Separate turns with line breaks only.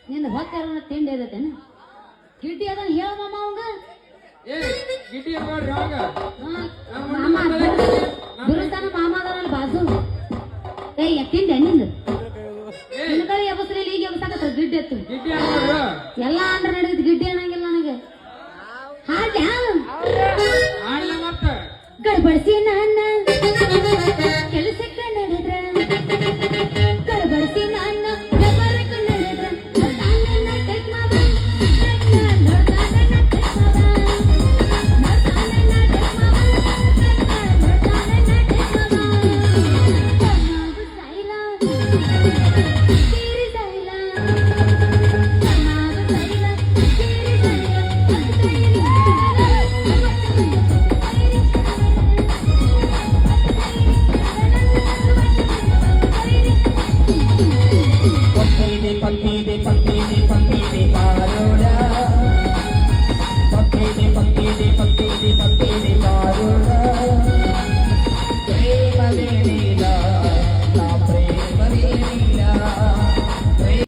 ನಿನ್ನ ಹೊತ್ತಾರ ತಿಂಡಿ ಅದತ್ತೇನ ಗಿಡ್ಡಿ ಅದನ್ನ ಹೇಳ ಮಾಮ ಅವಂಗ ಮಾಮ ಗುರುತಾನ ಮಾಮ ಅದಾರಲ್ಲ ಬಾಜು ಏ ತಿಂಡೆ ನಿಂದು ನಿನ್ನ ಕಡೆ ಎಬಸ್ರಲ್ಲಿ ಈಗ ಎಬಸಾಕತ್ತ ಗಿಡ್ಡಿ ಎತ್ತು ಎಲ್ಲ ಅಂದ್ರ ನಡೆದಿದ್ ಗಿಡ್ಡಿ ಅನ್ನಂಗಿಲ್ಲ ನನಗೆ ಹಾಡ್ಯ ಗಡ್ಬಡ್ಸಿನ